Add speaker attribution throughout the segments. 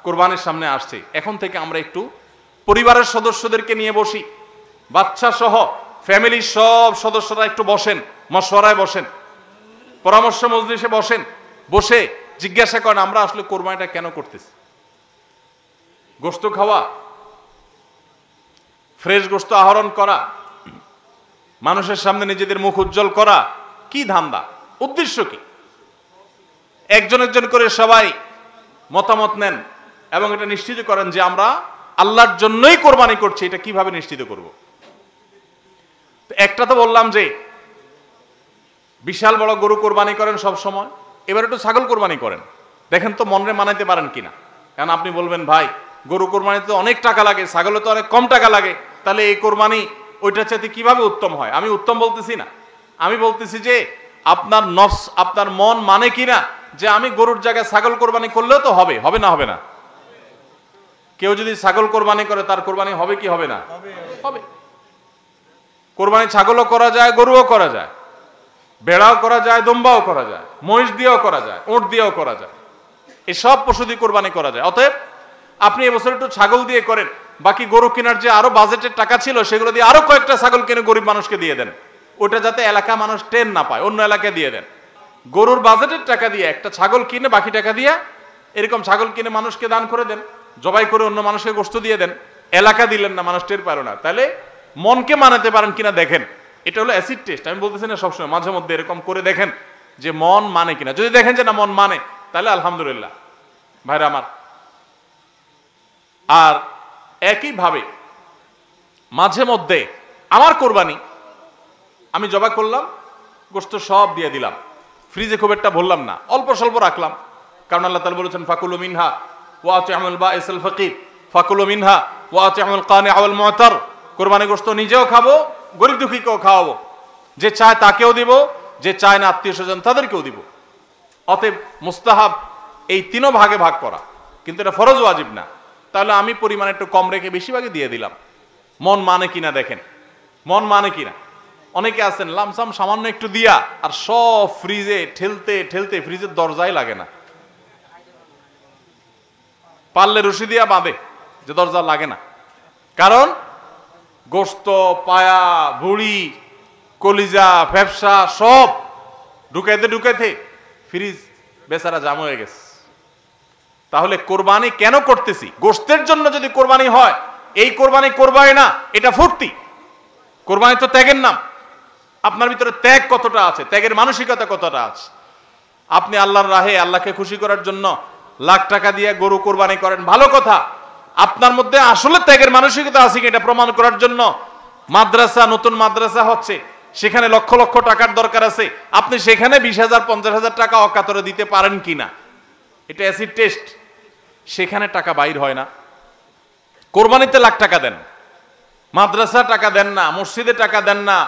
Speaker 1: কোরবানির সামনে আসছে, এখন থেকে আমরা একটু পরিবারের সদস্যদেরকে নিয়ে বসি, বাচ্চা সহ ফ্যামিলির সব সদস্যরা একটু বসেন, মশওয়ারায় বসেন, পরামর্শ মজলিসে বসেন, বসে জিজ্ঞাসা করেন আমরা আসলে কোরবানিটা কেন করতেছি। গোশত খাওয়া, ফ্রেশ গোশত আহরণ করা, মানুষের সামনে নিজেদের মুখ উজ্জ্বল করা, কি ধান্দা, উদ্দেশ্য কি? একজন একজন করে সবাই মতামত নেন এবং এটা নিশ্চিত করেন যে আমরা আল্লাহর জন্যই কোরবানি করছি। এটা কিভাবে নিশ্চিত করব? একটা তো বললাম যে বিশাল বড় গরু কোরবানি করেন সব সময়, এবার একটু ছাগল কোরবানি করেন, দেখেন তো মনে মানাইতে পারেন কিনা। কারণ আপনি বলবেন ভাই গরু কোরবানিতে অনেক টাকা লাগে, ছাগলে তো অনেক কম টাকা লাগে, তাহলে এই কোরবানি ওইটার চাইতে কিভাবে উত্তম হয়? আমি উত্তম বলতেছি না, আমি বলতেছি যে আপনার নফস, আপনার মন মানে কিনা যে আমি গরুর জায়গায় ছাগল কোরবানি করলেও তো হবে, হবে না হবে না? কেউ যদি ছাগল কোরবানি করে তার কোরবানি হবে কি হবে না? হবে। কোরবানি ছাগলও করা যায়, গরুও করা যায়, বেড়াও করা যায়, দম্বাও করা যায়, মহিষ দিয়েও করা যায়, উট দিয়েও করা যায়, এসব পশু দিয়ে কোরবানি করা যায়। অতএব আপনি এবছর একটু ছাগল দিয়ে করেন, বাকি গরু কেনার যে আরো বাজেটের টাকা ছিল সেগুলো দিয়ে আরো কয়েকটা ছাগল কিনে গরিব মানুষকে দিয়ে দেন, ওটা যাতে এলাকা মানুষ টেন না পায়, অন্য এলাকায় দিয়ে দেন। গরুর বাজেটের টাকা দিয়ে একটা ছাগল কিনে বাকি টাকা দিয়ে এরকম ছাগল কিনে মানুষকে দান করে দেন, জবাই করে অন্য মানুষকে গোশত দিয়ে দেন, এলাকা দিলেন না, মানুষ টের পারো না। তাহলে মনকে মানাতে পারেন কিনা দেখেন। এটা হলো অ্যাসিড টেস্ট, আমি বলতেছি না সবসময়, মাঝে মধ্যে এরকম করে দেখেন যে মন মানে কিনা। যদি দেখেন যে না মন মানে, তাহলে আলহামদুলিল্লাহ ভাইরা আমার। আর একইভাবে মাঝে মধ্যে আমার কোরবানি আমি জবাই করলাম, গোশত সব দিয়ে দিলাম, ফ্রিজে খুব একটা ভরলাম না, অল্প স্বল্প রাখলাম, কারণ আল্লাহ তাআলা বলেছেন ফাকুলু মিনহা ওয়া আতি'মুল বাঈসাল ফাকির, ফাকুলু মিনহা ওয়া আতি'মুল কানি' ওয়াল মু'তার। কোরবানি গোশত নিজেও খাবো, গরিব দুঃখীকেও খাওয়াবো, যে চায় তাকেও দিব, যে চায় না আত্মীয় স্বজন তাদেরকেও দিব। অতএব মুস্তাহাব এই তিনও ভাগে ভাগ করা, কিন্তু এটা ফরজ ওয়াজিব না। তাহলে আমি পরিমাণ একটু কম রেখে বেশিরভাগই দিয়ে দিলাম। মন মানে কিনা দেখেন, মন মানে কিনা। অনেকে আছেন লামসাম সামান্য একটু দিয়া আর সব ফ্রিজে ঠেলতে ঠেলতে ফ্রিজের দরজাই লাগে না, পারলে রশি দিয়া বাঁধে যে দরজা লাগে না। কারণ গোশত, পায়া, ভুড়ি, কলিজা, ফ্যাপসা সব ঢুকাইতে ঢুকাইতে ফ্রিজ বেচারা জাম হয়ে গেছে। তাহলে কোরবানি কেন করতেছি? গোশতের জন্য যদি কোরবানি হয়, এই কোরবানি করবাই না, এটা ফুর্তি। কোরবানি তো ত্যাগের নাম। আপনার ভিতরে ত্যাগ কতটা আছে, ত্যাগের মানসিকতা কতটা আছে। আপনি আল্লাহর রাহে, আল্লাহকে খুশি করার জন্য লাখ টাকা দিয়ে গরু কোরবানি করেন, ভালো কথা। আপনার মধ্যে আসলে ত্যাগের মানসিকতা আছে কি এটা প্রমাণ করার জন্য মাদ্রাসা, নতুন মাদ্রাসা হচ্ছে, সেখানে লক্ষ লক্ষ টাকার দরকার আছে, আপনি সেখানে 20,000 50,000 টাকা অকাতরে দিতে পারেন কিনা, এটা অ্যাসিড টেস্ট। সেখানে টাকা বাইর হয় না। কোরবানিতে লাখ টাকা দেন, মাদ্রাসা টাকা দেন না, মসজিদে টাকা দেন না,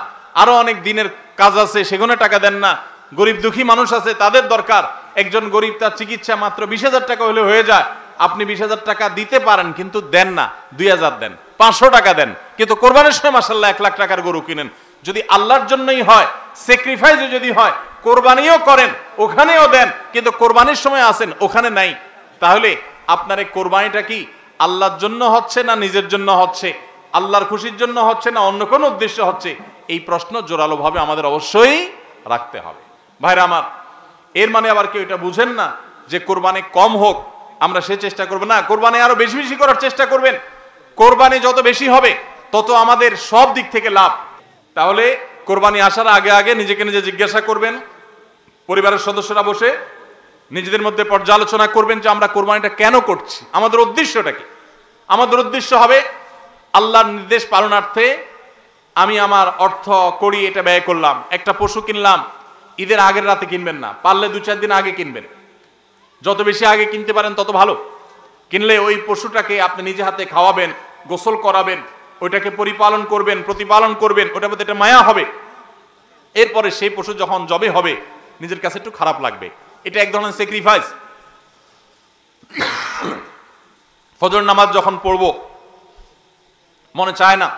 Speaker 1: আরো অনেক দিনের কাজ আছে সেখানে টাকা দেন না, গরিব দুঃখী মানুষ আছে তাদের দরকার, একজন গরিব তার চিকিৎসা মাত্র 20,000 টাকা হলে হয়ে যায়, আপনি 20,000 টাকা দিতে পারেন কিন্তু দেন না, 2,000 দেন, 500 টাকা দেন, কিন্তু কোরবানির সময় মাশাআল্লাহ 1 লাখ টাকার গরু কিনেন। যদি আল্লাহর জন্যই হয়, স্যাক্রিফাইস যদি হয়, কোরবানিও করেন, ওখানেও দেন, কিন্তু কোরবানির সময় আসেন ওখানে নাই, তাহলে আপনার এই কোরবানিটা কি আল্লাহর জন্য হচ্ছে না নিজের জন্য হচ্ছে, আল্লাহর খুশির জন্য হচ্ছে না অন্য কোনো উদ্দেশ্য হচ্ছে? এই প্রশ্ন জোরালোভাবে আমাদের অবশ্যই রাখতে হবে। ভাইরা আমার, এর মানে আবার কেউ এটা বুঝেন না যে কোরবানি কম হোক আমরা সে চেষ্টা করব না, কোরবানি আরো বেশি বেশি করার চেষ্টা করবেন। কোরবানি যত বেশি হবে তত আমাদের সব দিক থেকে লাভ। তাহলে কোরবানি আসার আগে আগে নিজেকে নিজে জিজ্ঞাসা করবেন, পরিবারের সদস্যরা বসে নিজেদের মধ্যে পর্যালোচনা করবেন যে আমরা কোরবানিটা কেন করছি, আমাদের উদ্দেশ্যটা কি। আমাদের উদ্দেশ্য হবে আল্লাহর নির্দেশ পালনার্থে আমি আমার অর্থ করি, এটা ব্যয় করলাম। একটা পশু কিনলাম, ঈদের আগের রাতে কিনবেন না, পারলে 2-4 দিন আগে কিনবেন, যত বেশি আগে কিনতে পারেন তত ভালো। কিনলে ওই পশুটাকে আপনি নিজে হাতে খাওয়াবেন, গোসল করাবেন, ওইটাকে পরিপালন করবেন, প্রতিপালন করবেন, ওটার মধ্যে একটা মায়া হবে। এরপরে সেই পশু যখন জবে হবে নিজের কাছে একটু খারাপ লাগবে, এটা এক ধরনের স্যাক্রিফাইস। ফজর নামাজ যখন পড়বো মনে চায় না,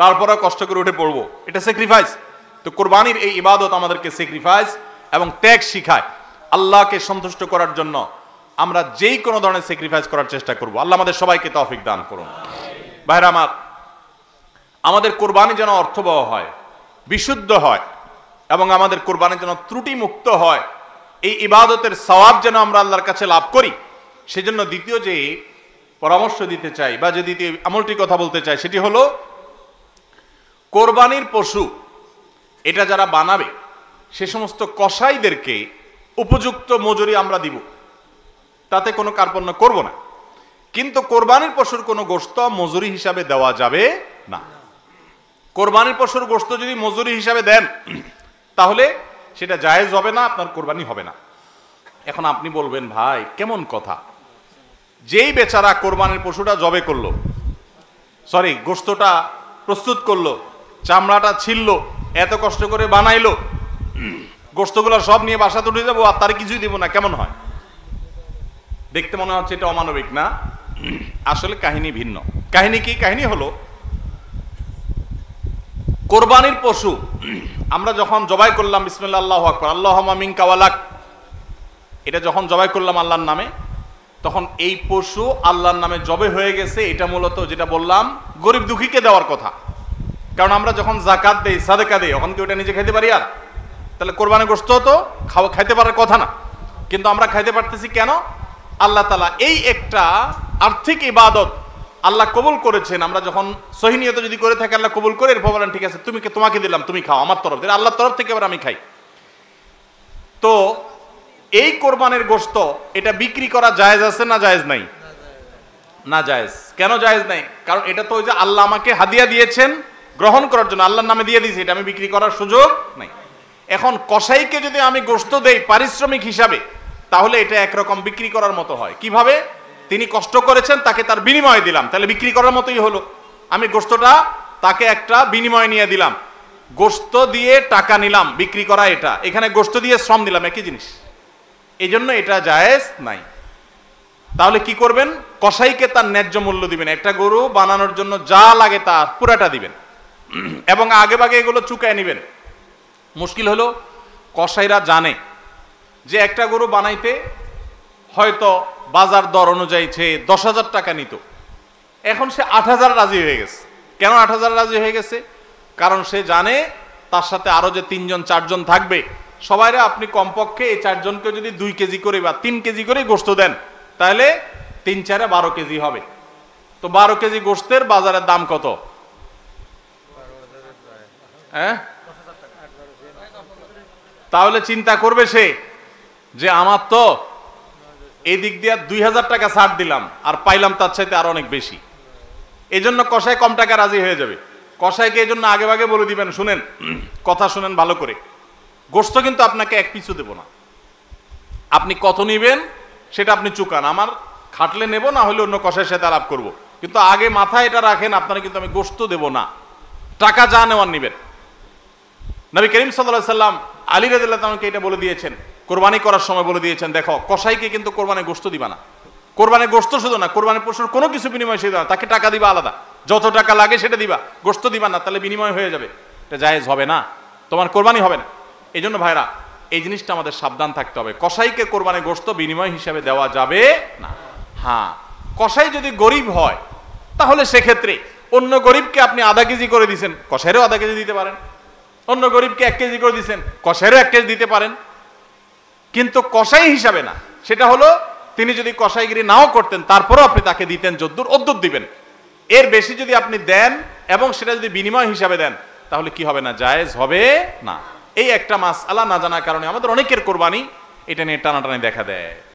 Speaker 1: তারপরে কষ্ট করে উঠে পড়বো, এটা স্যাক্রিফাইস। তো কোরবানির এই ইবাদত আমাদেরকে স্যাক্রিফাইস এবং ত্যাগ শিখায়। আল্লাহকে সন্তুষ্ট করার জন্য আমরা যেই কোনো ধরনের স্যাক্রিফাইস করার চেষ্টা করব। আল্লাহ আমাদের সবাইকে তৌফিক দান করুন। ভাইরা আমার, আমাদের কোরবানি যেন অর্থবহ হয়, বিশুদ্ধ হয়, এবং আমাদের কোরবানি যেন ত্রুটি মুক্ত হয়, এই ইবাদতের সওয়াব যেন আমরা আল্লাহর কাছে লাভ করি, সেজন্য দ্বিতীয় যে পরামর্শ দিতে চাই বা যে দ্বিতীয় আমলটির কথা বলতে চাই সেটি হলো কোরবানির পশু এটা যারা বানাবে সে সমস্ত কসাইদেরকে উপযুক্ত মজুরি আমরা দিব, তাতে কোনো কার্পণ্য করব না। কিন্তু কোরবানির পশুর কোনো গোশত মজুরি হিসাবে দেওয়া যাবে না। কোরবানির পশুর গোশত যদি মজুরি হিসাবে দেন তাহলে সেটা জায়েজ হবে না, আপনার কোরবানি হবে না। এখন আপনি বলবেন, ভাই কেমন কথা, যেই বেচারা কোরবানির পশুটা জবে করলো, সরি গোশতটা প্রস্তুত করলো, চামড়াটা ছিললো, এত কষ্ট করে বানাইলো, গোশতগুলো সব নিয়ে বাসাতে উঠে যাবো আর তার কিছুই দিব না, কেমন হয়? দেখতে মনে হচ্ছে এটা অমানবিক না? আসলে কাহিনী ভিন্ন। কাহিনী কি? কাহিনী হলো কোরবানির পশু আমরা যখন জবাই করলাম, বিসমিল্লাহ আল্লাহু আকবার, আল্লাহুম্মা মিনকা ওয়ালাক, এটা যখন জবাই করলাম আল্লাহর নামে, তখন এই পশু আল্লাহর নামে জবে হয়ে গেছে। এটা মূলত যেটা বললাম গরিব দুঃখীকে দেওয়ার কথা, কারণ আমরা যখন যাকাত দেই, সাদেকা দেই, তখন কি ওটা নিজে খাইতে পারি? আর তাহলে কোরবানির গোশত তো খাইতে পারার কথা না, কিন্তু আমরা খাইতে পারতেছি কেন? আল্লাহ তাআলা এই একটা আর্থিক ইবাদত আল্লাহ কবুল করেছেন। আমরা যখন সহি নিয়ত যদি করে থাকি আল্লাহ কবুল করে, এরপর বলেন ঠিক আছে তোমাকে দিলাম, তুমি খাও আমার তরফ থেকে, আল্লাহর তরফ থেকে এবার আমি খাই। তো এই কোরবানির গোশত এটা বিক্রি করা জায়েজ আছে না জায়েজ নাই? না জায়েজ। কেন জায়েজ নাই? কারণ এটা তো ওই যে আল্লাহ আমাকে হাদিয়া দিয়েছেন গ্রহণ করার জন্য, আল্লাহর নামে দিয়ে দিয়েছি, এটা আমি বিক্রি করার সুযোগ নাই। এখন কসাইকে যদি আমি গোশত দেই পারিশ্রমিক হিসাবে, তাহলে এটা একরকম বিক্রি করার মতো হয়। কিভাবে? তিনি কষ্ট করেছেন, তাকে তার বিনিময় দিলাম, তাহলে বিক্রি করার মতোই হলো। আমি গোশতটা তাকে একটা বিনিময় নিয়ে দিলাম, গোশত দিয়ে টাকা নিলাম, বিক্রি করা এটা, এখানে গোশত দিয়ে শ্রম দিলাম, একই জিনিস। এই জন্য এটা জায়েজ নাই। তাহলে কি করবেন? কসাইকে তার ন্যায্য মূল্য দিবেন, একটা গরু বানানোর জন্য যা লাগে তার পুরাটা দিবেন, এবং আগে ভাগে এগুলো চুকায় নিবেন। মুশকিল হলো কসাইরা জানে যে একটা গরু বানাইতে হয়তো বাজার দর অনুযায়ী সে 10,000 টাকা নিত, এখন সে 8,000 রাজি হয়ে গেছে। কেন 8,000 রাজি হয়ে গেছে? কারণ সে জানে তার সাথে আরো যে 3জন 4জন থাকবে, সবাইরে আপনি কমপক্ষে এই 4 জনকে যদি 2 কেজি করে বা 3 কেজি করে গোশত দেন, তাহলে 3-4 12 কেজি হবে। তো 12 কেজি গোশতের বাজারের দাম কত? হ্যাঁ, তাহলে চিন্তা করবে সে যে আমার তো এই দিক দিয়ে 2,000 টাকা ছাড় দিলাম আর পাইলাম তার চাইতে আরো অনেক বেশি। এই জন্য কসাই কম টাকা রাজি হয়ে যাবে। কসাইকে এই জন্য আগে ভাগে বলে দিবেন, শুনেন, কথা শুনেন ভালো করে, গোশত কিন্তু আপনাকে এক পিছু দেব না, আপনি কত নিবেন সেটা আপনি চুকান, আমার খাটলে নেব, না হলে অন্য কসাইয়ের সাথে আলাপ করব, কিন্তু আগে মাথায় এটা রাখেন আপনারা কিন্তু আমি গোশত দেব না, টাকা যা নেওয়ার নিবেন। নবী করিম সাল্লাল্লাহু আলাইহি সাল্লাম আলী রাদিয়াল্লাহু তাআলাকে এটা বলে দিয়েছেন, কোরবানি করার সময় বলে দিয়েছেন, দেখো কসাইকে কিন্তু কোরবানির গোশত দিবা না, কোরবানির গোশত শুধু না, কোরবানির পশুর কোনো কিছু বিনিময় সে দিবা না, তাকে টাকা দিবা আলাদা, যত টাকা লাগে সেটা দিবা, গোশত দিবা না, তাহলে বিনিময় হয়ে যাবে, এটা জায়েজ হবে না, তোমার কোরবানি হবে না। এই জন্য ভাইরা এই জিনিসটা আমাদের সাবধান থাকতে হবে, কসাইকে কোরবানির গোশত বিনিময় হিসাবে দেওয়া যাবে না। হ্যাঁ, কসাই যদি গরিব হয় তাহলে সেক্ষেত্রে অন্য গরিবকে আপনি আধা কেজি করে দিচ্ছেন, কসাইরও আধা কেজি দিতে পারেন, অন্য গরিবকে 1 কেজি করে দিচ্ছেন, কসাইরও 1 কেজি দিতে পারেন, কিন্তু কসাই হিসাবে না। সেটা হলো তিনি যদি কসাইগিরি নাও করতেন তারপরেও আপনি তাকে দিতেন যদ্দুর অদ্দুর দিবেন, এর বেশি যদি আপনি দেন এবং সেটা যদি বিনিময় হিসাবে দেন তাহলে কি হবে না? জায়েজ হবে না। এই একটা মাসআলা না জানার কারণে আমাদের অনেকের কোরবানি এটা নিয়ে টানাটানি দেখা দেয়।